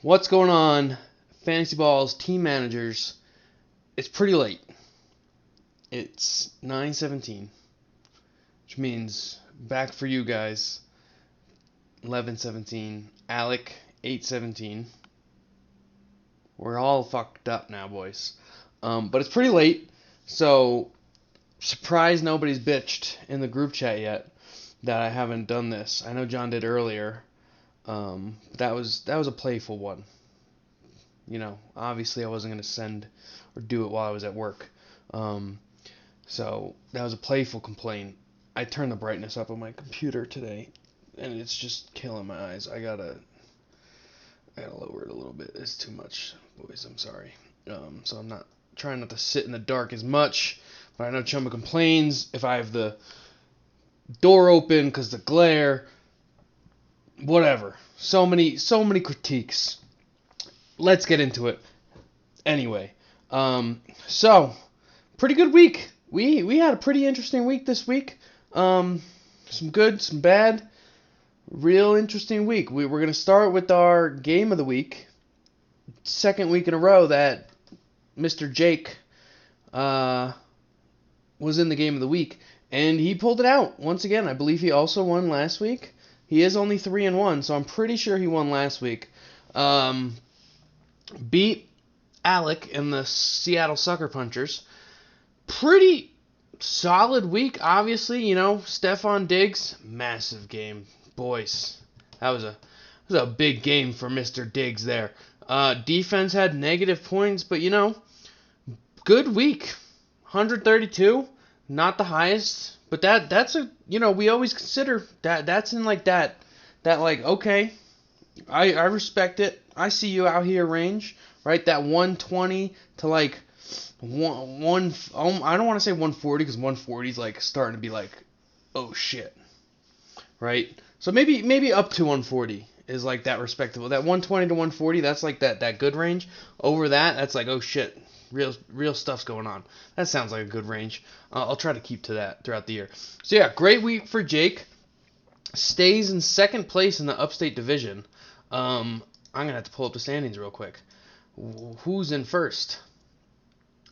What's going on, Fantasy Balls team managers? It's pretty late. It's 9:17, which means back for you guys 11:17, Alec 8:17. We're all fucked up now, boys. But it's pretty late, so surprised nobody's bitched in the group chat yet that I haven't done this. I know John did earlier. That was a playful one. Obviously I wasn't going to send or do it while I was at work. Um, so that was a playful complaint. I turned the brightness up on my computer today, and it's just killing my eyes. I gotta lower it a little bit. It's too much, boys. I'm sorry. So I'm not trying not to sit in the dark as much. But I know Chumba complains if I have the door open because the glare. Whatever. So many critiques. Let's get into it. Anyway, so pretty good week. We had a pretty interesting week this week. Some good, some bad. Real interesting week. We're gonna start with our game of the week. Second week in a row that Mr. Jake was in the game of the week, and he pulled it out once again. I believe he also won last week. He is only 3-1, so I'm pretty sure he won last week. Beat Alec and the Seattle Sucker Punchers. Pretty solid week, obviously. Stephon Diggs, massive game, boys. That was a big game for Mr. Diggs there. Defense had negative points, but good week. 132, not the highest, but that's we always consider that's in like that like, okay, I respect it. I see you out here range, right? That 120 to like one I don't want to say 140 because 140 is like starting to be like, oh shit, right? So maybe up to 140 is like that respectable. That 120 to 140, that's like that good range. Over that, that's like, oh shit, real stuff's going on. That sounds like a good range. I'll try to keep to that throughout the year. So yeah, great week for Jake. Stays in second place in the Upstate Division. I'm gonna have to pull up the standings real quick. Who's in first?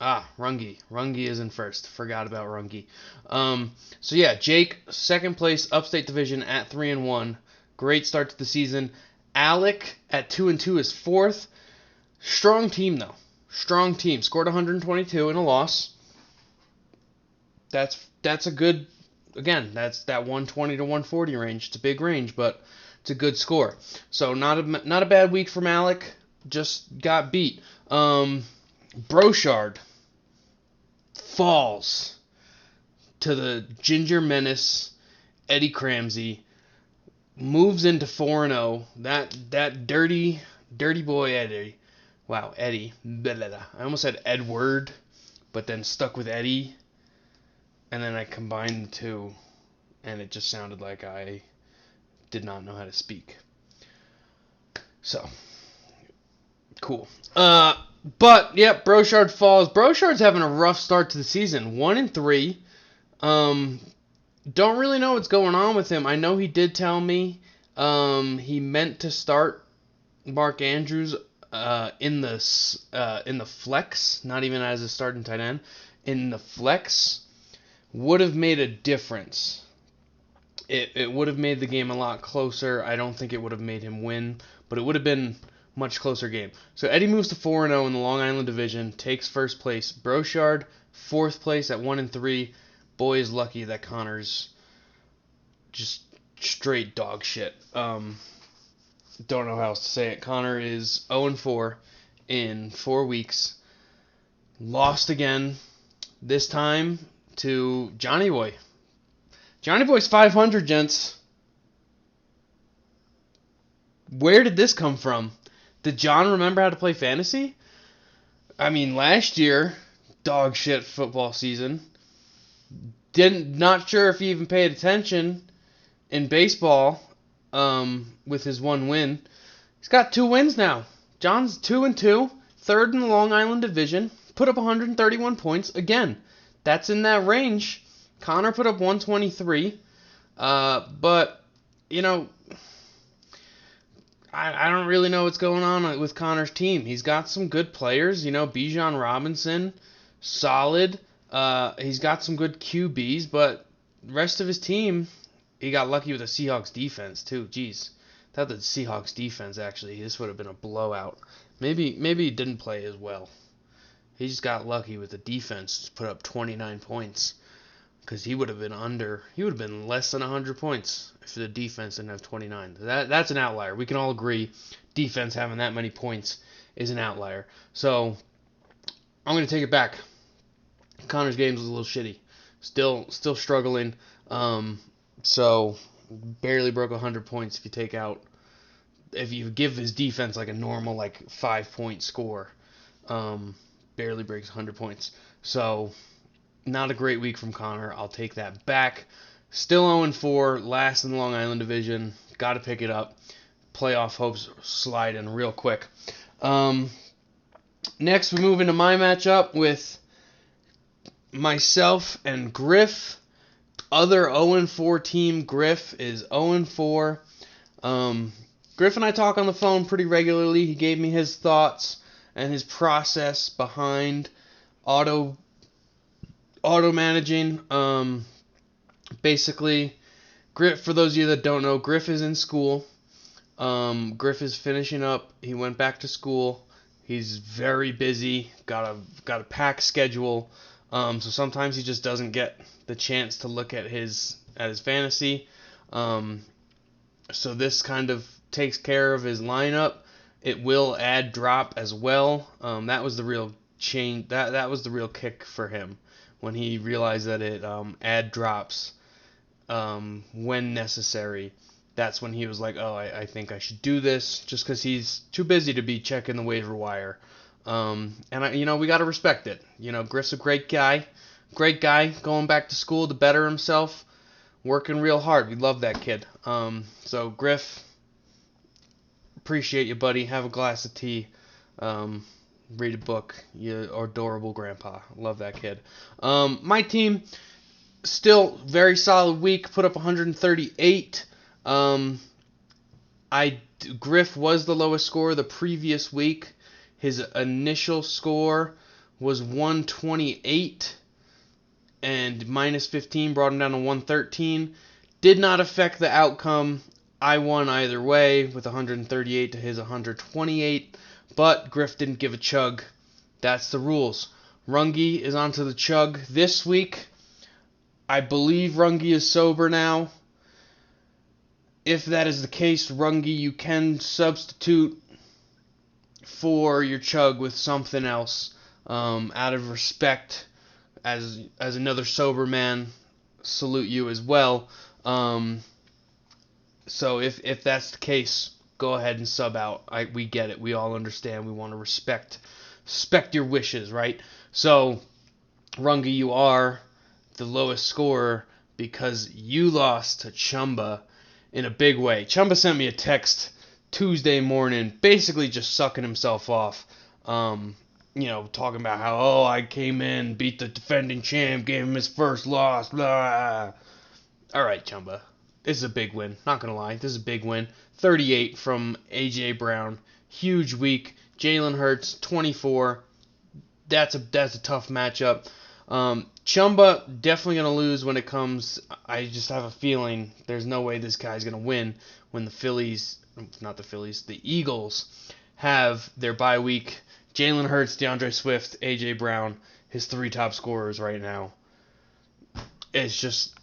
Rungi. Rungi is in first. Forgot about Rungi. So yeah, Jake, second place, Upstate Division at 3-1. Great start to the season. Alec at 2-2 is fourth. Strong team though. Strong team. Scored 122 in a loss. That's a good. Again, that's that 120 to 140 range. It's a big range, but it's a good score. So not a bad week from Alec. Just got beat. Brochard falls to the Ginger Menace, Eddie Cramsey. Moves into 4-0. That dirty boy Eddie. Wow, Eddie. Blah, blah, blah. I almost said Edward, but then stuck with Eddie. And then I combined the two, and it just sounded like I did not know how to speak. So, cool. But yeah, Brochard falls. Brochard's having a rough start to the season. 1-3. Don't really know what's going on with him. I know he did tell me he meant to start Mark Andrews in the flex, not even as a starting tight end. In the flex would have made a difference. It would have made the game a lot closer. I don't think it would have made him win, but it would have been a much closer game. So Eddie moves to 4-0 in the Long Island Division, takes first place. Brochard, fourth place at 1-3. Boy is lucky that Connor's just straight dog shit. Don't know how else to say it. Connor is 0-4 in 4 weeks. Lost again, this time to Johnny Boy. Johnny Boy's 500, gents. Where did this come from? Did John remember how to play fantasy? I mean, last year, dog shit football season. Not sure if he even paid attention in baseball with his one win. He's got 2 wins now. John's 2-2, third in the Long Island Division, put up 131 points. Again, that's in that range. Connor put up 123. But, I don't really know what's going on with Connor's team. He's got some good players, Bijan Robinson, solid. He's got some good QBs, but the rest of his team, he got lucky with the Seahawks defense too. Jeez, without the Seahawks defense, actually, this would have been a blowout. Maybe he didn't play as well. He just got lucky with the defense to put up 29 points. Because he would have been less than 100 points if the defense didn't have 29. That's an outlier. We can all agree defense having that many points is an outlier. So I'm going to take it back. Connor's games was a little shitty. Still struggling. So barely broke 100 points if you give his defense like a normal 5-point score. Barely breaks 100 points. So not a great week from Connor. I'll take that back. Still 0-4, last in the Long Island division. Got to pick it up. Playoff hopes slide in real quick. Next, we move into my matchup with myself and Griff. Other 0-4 team, Griff, is 0-4. Griff and I talk on the phone pretty regularly. He gave me his thoughts and his process behind auto managing. Basically, Griff, for those of you that don't know, Griff is in school. Griff is finishing up. He went back to school. He's very busy. Got a packed schedule. So sometimes he just doesn't get the chance to look at his fantasy. So this kind of takes care of his lineup. It will add drop as well. That was the real change. That was the real kick for him when he realized that it add drops when necessary. That's when he was like, oh, I think I should do this, just because he's too busy to be checking the waiver wire. And we got to respect it. Griff's a great guy going back to school to better himself, working real hard. We love that kid. So Griff, appreciate you, buddy. Have a glass of tea. Read a book. You adorable grandpa. Love that kid. My team, still very solid week. Put up 138. Griff was the lowest score the previous week. His initial score was 128, and minus 15 brought him down to 113. Did not affect the outcome. I won either way with 138 to his 128, but Griff didn't give a chug. That's the rules. Rungy is onto the chug this week. I believe Rungy is sober now. If that is the case, Rungy, you can substitute for your chug with something else, out of respect as another sober man. Salute you as well. So if that's the case, go ahead and sub out. We get it. We all understand. We want to respect your wishes, right? So, Rungy, you are the lowest scorer because you lost to Chumba in a big way. Chumba sent me a text Tuesday morning, basically just sucking himself off. Talking about how, I came in, beat the defending champ, gave him his first loss, blah. All right, Chumba. This is a big win. Not going to lie. This is a big win. 38 from A.J. Brown. Huge week. Jalen Hurts, 24. That's a tough matchup. Chumba definitely going to lose when it comes. I just have a feeling there's no way this guy's going to win when the Eagles have their bye week. Jalen Hurts, DeAndre Swift, A.J. Brown, his three top scorers right now. It's just,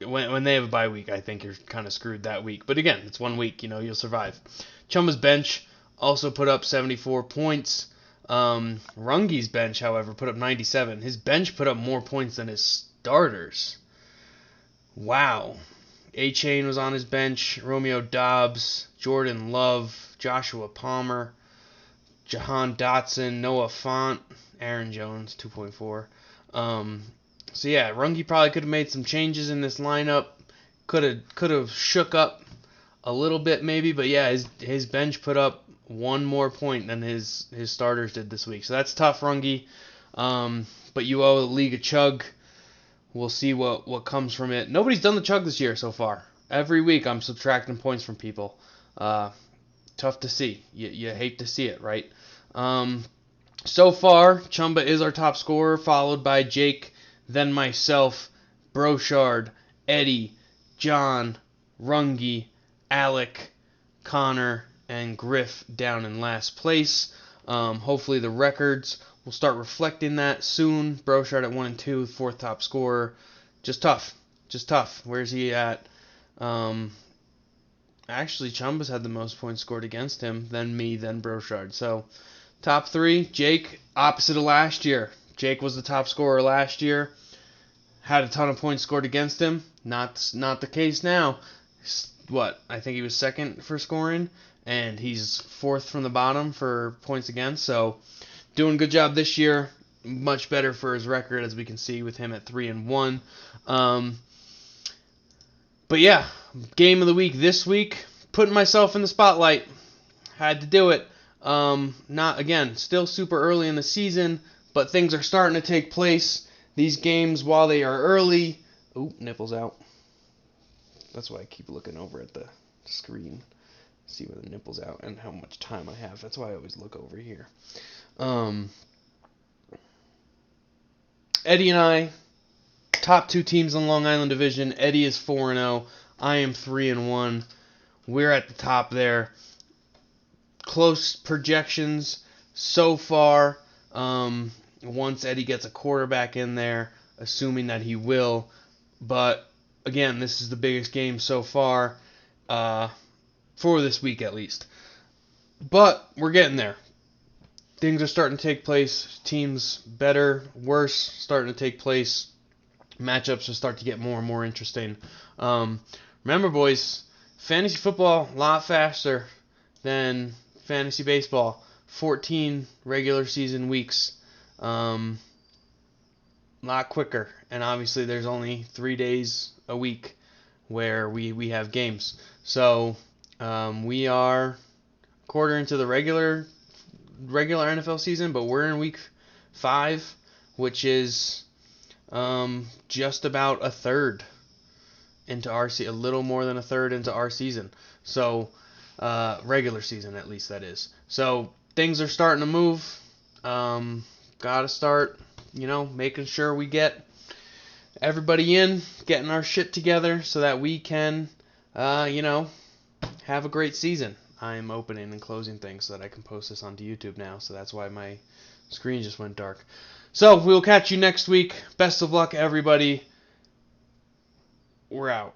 when they have a bye week, I think you're kind of screwed that week. But again, it's 1 week, you'll survive. Chumba's bench also put up 74 points. Rungy's bench, however, put up 97. His bench put up more points than his starters. Wow. A-Chain was on his bench. Romeo Dobbs, Jordan Love, Joshua Palmer, Jahan Dotson, Noah Fant, Aaron Jones, 2.4. So yeah, Rungy probably could have made some changes in this lineup. Could have shook up a little bit maybe, but yeah, his bench put up one more point than his starters did this week. So that's tough, Rungy. But you owe the league a chug. We'll see what comes from it. Nobody's done the chug this year so far. Every week I'm subtracting points from people. Tough to see. You hate to see it, right? So far, Chumba is our top scorer, followed by Jake, then myself, Brochard, Eddie, John, Rungy, Alec, Connor, and Griff down in last place. Hopefully the records will start reflecting that soon. Brochard at 1 and 2, fourth top scorer. Just tough. Where's he at? Actually, Chumba's had the most points scored against him, then me, then Brochard. So, top 3, Jake, opposite of last year. Jake was the top scorer last year. Had a ton of points scored against him. Not the case now. I think he was second for scoring, and he's fourth from the bottom for points against. So, doing a good job this year. Much better for his record, as we can see with him at 3 and 1. But yeah, game of the week this week. Putting myself in the spotlight. Had to do it. Still super early in the season, but things are starting to take place. These games, while they are early... Ooh, nipples out. That's why I keep looking over at the screen. See where the nipple's out and how much time I have. That's why I always look over here. Eddie and I, top 2 teams in the Long Island Division. Eddie is 4 and 0. I am 3 and 1. We're at the top there. Close projections so far. Once Eddie gets a quarterback in there, assuming that he will. But again, this is the biggest game so far, for this week at least. But we're getting there. Things are starting to take place. Teams better, worse, starting to take place. Matchups will start to get more and more interesting. Remember, boys, fantasy football a lot faster than fantasy baseball. 14 regular season weeks. A lot quicker. And obviously there's only 3 days a week where we have games. So we are quarter into the regular NFL season, but we're in week 5, which is just about a third into our a little more than a third into our season. So regular season, at least, that is. So things are starting to move. Gotta start, making sure we get everybody in, getting our shit together so that we can, have a great season. I'm opening and closing things so that I can post this onto YouTube now, so that's why my screen just went dark. So we'll catch you next week. Best of luck, everybody. We're out.